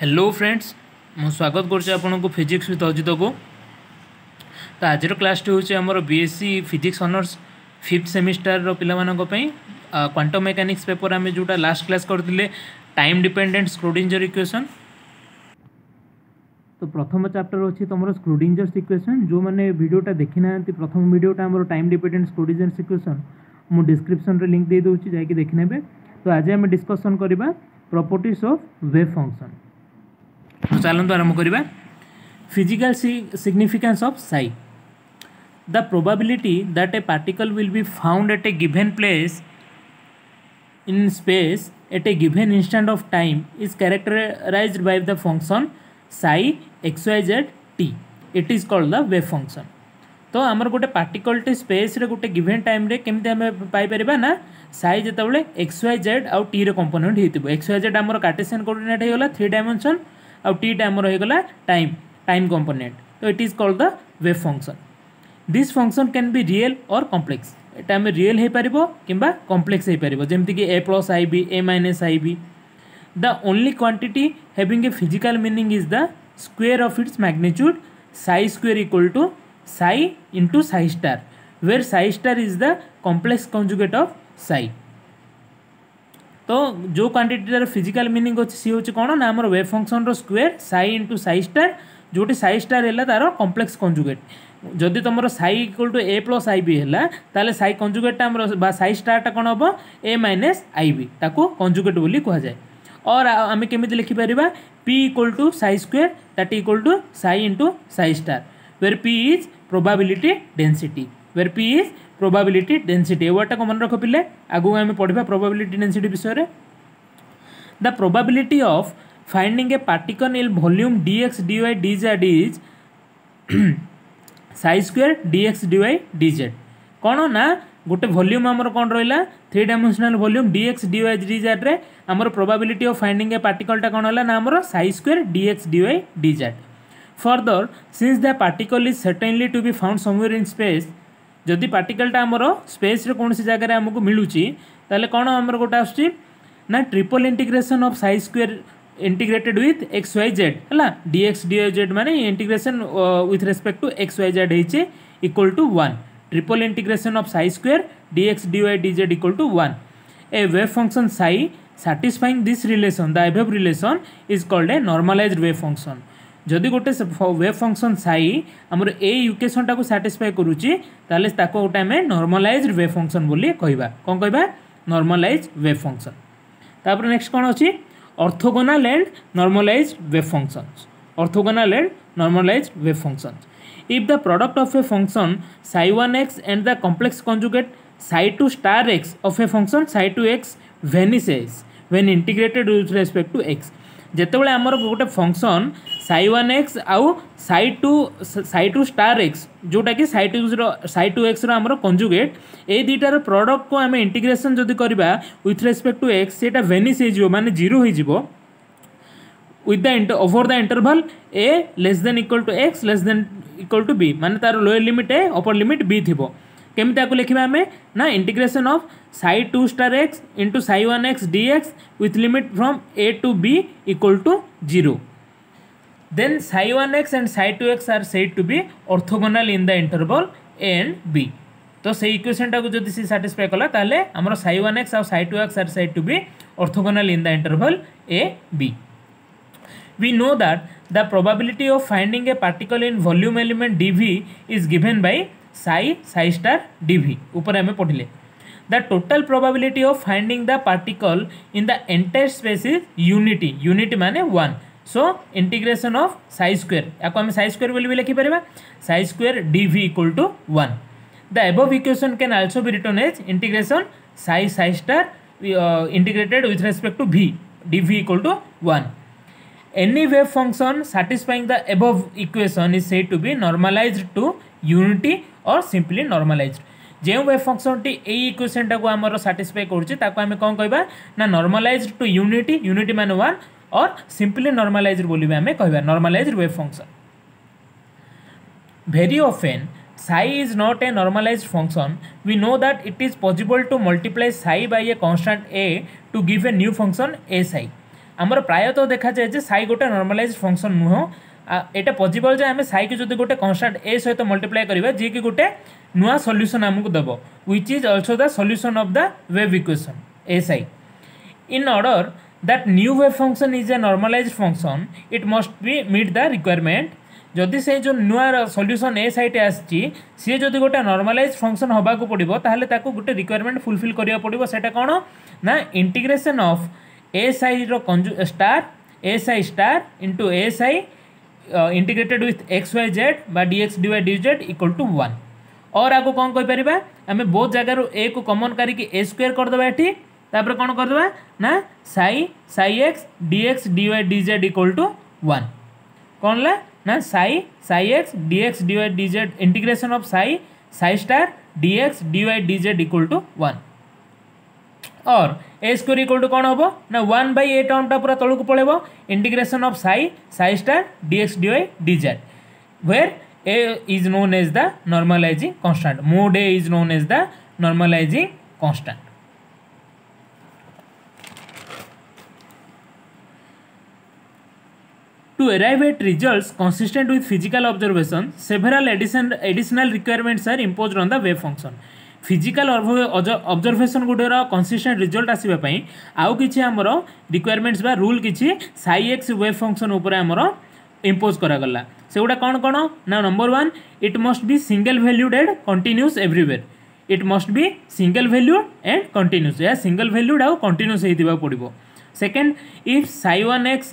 Hello friends मु स्वागत करुँ फिजिक्स विथ अजित को। तो आज क्लास हूँ आमर BSc physics honours 5th semester पाई क्वांटम मेकानिक्स पेपर आम जोटा लास्ट क्लास करते टाइम डिपेंडेंट स्क्रोडिंजर इक्वेशन। तो प्रथम चैप्टर अच्छी तुम स्क्रोडिंजर इक्वेशन जो मैंने वीडियोटा देखी ना प्रथम वीडियोटा आम टाइम डिपेंडेंट स्क्रोडिंजर इक्वेशन मु डिस्क्रिप्शन रे लिंक दे दूसरी जाकि देखी ने। तो आज आम डिस्कसन करवा प्रॉपर्टीज ऑफ वेव फंक्शन। तो चलते आरंभ करवा physical significance of Sai. The probability that A particle will be found at A given place in space at a given instant of time is characterized by the function psi xyz t. It is called the wave function. तो आमर गोटे particle टे space रे गोटे given time रे केमती आमे पाई परिबा ना साई जेतेबेले xyz आउ t रे कंपोनेंट हेतिबो। xyz आमर कार्टेशियन कोऑर्डिनेट हेगला 3 डायमेंशन आउ t टा आमर हेगला टाइम कंपोनेंट। तो it is called the wave function. This function can be real or complex. एटा आम रियल हो पार कि कॉम्प्लेक्स हो पार जमीक A plus I B A minus I B. The only quantity having a physical meaning is the square of its magnitude psi square equal to psi into psi star where psi star is the complex conjugate of psi. तो जो quantity physical meaning अच्छे सी हूँ कौन ना आम wave function रो square psi into psi star जोटी psi star है तार कॉम्प्लेक्स कंजुगेट। जदि तुम psi equal to A plus I B है ताले साई कंजुगेटा साई स्टारटा कौन हम ए माइनस आई बी ताको कंजुगेट बोली कह जाए। और आम केमी लिखिपर P equal to psi square that equal to psi into psi star where P is probability density. Where P is probability density. ए वर्डटा को मन रख पिले आगू आम पढ़ा प्रोबेबिलिटी डेंसिटी विषय। The probability of finding A particle in volume dx dy dz is Sai square dx dy dz। कौन ना गोटे वॉल्यूम आमर कौन रहा 3 dimensional volume dx dy dz रे आमर प्रोबेबिलिटी ऑफ फाइंडिंग ए पार्टिकलटा कौन है ना आमर psi square dx dy dz। Further since the particle is certainly to be found somewhere in space जदि पार्टिकलटा आमर स्पेस रे कौन सी जगह आमको मिलूची ताले कौन आमर गोटे आसुची ना triple integration of psi square integrated with x Y Z है dx dy z माने integration with respect to X Y Z है equal to 1। Triple integration of psi square dx dy dz equal to 1। A wave function psi satisfying this relation the above relation is called a normalized wave function। जदि गोटे wave function Sai आमर ए equation टाको satisfy करूची ताले ताको गोटे आम normalised wave function बोली कहबा। कौन कहबा नॉर्मलाइज्ड वेव फंक्शन। तापर नेक्स्ट कौन अछि orthogonal and normalized wave functions। orthogonal and normalized wave functions। If the product of a function psi1x and the complex conjugate psi2 star x of a function psi2x vanishes when integrated with respect to x। जेतेबेले आमर गोटे function psi1x आउ psi2 star x जोटा कि psi2x रो आमर conjugate ए दुटार product को आम integration जदि करबा विथ रेस्पेक्ट टू x सेटा वेनिश हो माने जीरो हो जिवो with the over the interval a less than equal to x less than equal to b माने तार lower limit a upper limit b थिबो। केमिति आको लिखिबा हमें ना integration of psi2 star x into psi1x dx with limit from a to b equal to 0। Then psi1x and psi2x are said to be orthogonal in the interval a and b। तो से equation टाको जदि सी satisfy कला ताले हमर psi1x और psi2x are said to be orthogonal in the interval a b। We know that the probability of finding a particle in volume element dv is given by psi star dv ऊपर हमें पढ़ले। The total probability of finding the particle in the entire space is unity। unity माने 1। So integration of psi square या को हम psi square बोली भी लिखि परिबा psi square dv equal to 1। The above equation can also be written as integration psi star integrated with respect to v dv equal to 1। Any wave function satisfying the above equation is said to be normalized to unity or simply normalized। जो wave function T A equation टाको आमर satisfy करूचे ताको आमे कोन कहबा ना normalised to unity unity माने 1 और सिंपली नॉर्मलाइज्ड बोली भी आमे कहबा normalized wave function. Very often psi is not a normalized function। We know that it is possible to multiply psi by a constant a to give a new function a psi। आमर प्रायतः देखा जाए जे साई गोटे normalised function नुह एटा possible जे आम साई के जो गोटे constant ए सहित मल्टीप्लाई करबा जे कि गोटे नुआ सॉल्यूशन हमको दबो which is also the solution of the wave equation A psi in order that new wave function is a normalised function it must be meet the requirement जदि से जो नुआ सॉल्यूशन ए साइट आसी सी जदि गोटे नॉर्मलाइज्ड फंक्शन होगा पड़ो ताहले ताको गोटे रिक्वायरमेंट फुलफिल करिया पड़ो सेटा कौन ना इंटीग्रेशन ऑफ ए साई रो star a psi star into a psi integrated with x Y z बा dx dy dz equal to 1 और आगो कौन कहि परिबा आमे बहुत जगह ए को कॉमन करिक ए स्क्वायर कर देबा एठी तापर कौन कर देबा ना psi x dx dy dz equal to 1 कौन ला ना psi x dx dy dz integration of psi star dx dy dz equal to 1 और ए स्क्वायर इक्वल टू कौन हम ना 1 बाई ए टर्मटा पूरा तलू पड़ेब integration of psi star dx dy dz where A is known as the normalising constant mod A is known as the normalising constant To arrive at results consistent with physical observation, several additional requirements are imposed on the wave function. Physical observation Gudur consistent result आसीबा पई आउ किछि हमरो requirements बा rule किछि psi x wave function ऊपर हमरो impose करा गला सेउडा कोन कोन ना number 1 it must be single valued and continuous everywhere. It must be single valued and continuous या single valued आउ continuous हेतिबा पड़िबो. Second, if psi 1x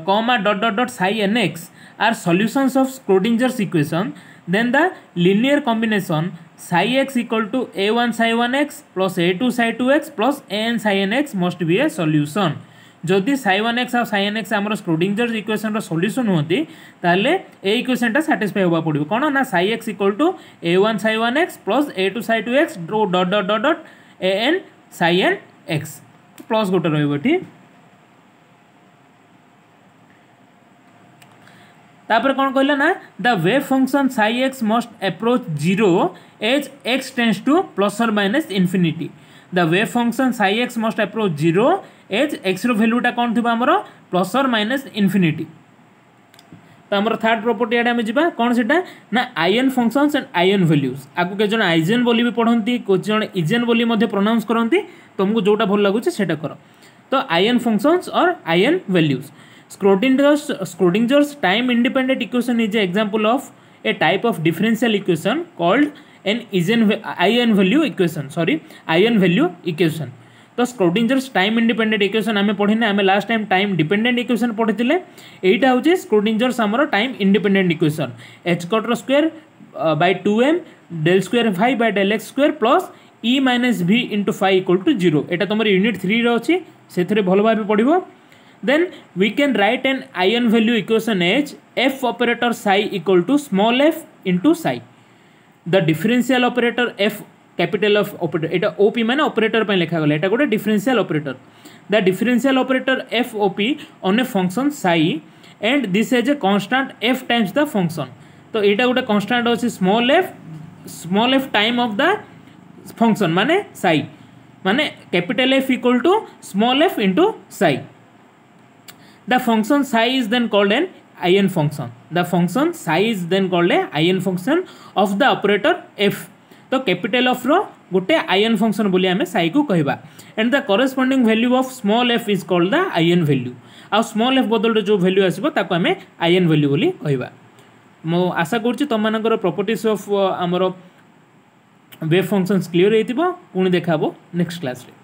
comma dot psi nx are solutions of Schrodinger's equation, then the linear combination psi x equal to a1 psi 1x plus a2 psi 2x plus an psi nx must be a solution. जदि psi 1x और psi nx आमर Schrodinger's equation रो solution होती ताले ए equation टा satisfy होबा पड़िबो कोन ना psi x equal to a1 psi 1x plus a2 psi 2x dot an psi nx plus गोटे रहइबो ठीक तापर कौन कहला ना the wave function psi x must approach 0 as x tends to plus or minus infinity the wave function psi x must approach 0 as x रो वैल्यूटा कौन थिबा हमरो प्लस और माइनस इनफिनिटी तो हमर थर्ड प्रॉपर्टी आडे हम जिबा कौन सेटा ना eigenfunctions and eigenvalues आकु के जण आइजेन बोली भी पढंती को जण इजेन बोली मध्ये प्रोनाउंस करंती तुमको जोटा भल लागु छै सेटा करो तो आयन फंक्शंस और ion values Schrodinger's time independent equation is an example of a type of differential equation called an ion value equation. तो Schrodinger's time independent equation आमे पढ़िने आमे last time time dependent equation पढ़िथिले एटा होची Schrodinger's हमरो time independent equation h cot रो square by 2m del square phi by del x square plus e minus v into phi equal to 0 एटा तमर unit 3 रे अछि सेथरे भलो भाबे पढिबो. Then we can write an ion value equation as f operator psi equal to small f into psi. The differential operator f capital F operator Etah op माने operator पे लिखा गला एटा गोटे differential operator. The differential operator f op on a function psi and this is a constant f times the function. तो एटा गोटे constant अछि small f time of the function माने psi माने capital F equal to small f into psi. The function psi is then called an ion function. The function psi is then called a ion function of the operator f. तो capital F रो गोटे ion function बोली हमें psi को कहबा. And the corresponding value of small f is called the ion value. Uh small f बदल जो value आसीबो ताको हमें ion value बोली कहबा. मो आशा करछि तुम मानकर properties of हमरो wave functions clear हेतिबो पुणी देखाबो नेक्स्ट क्लास रे.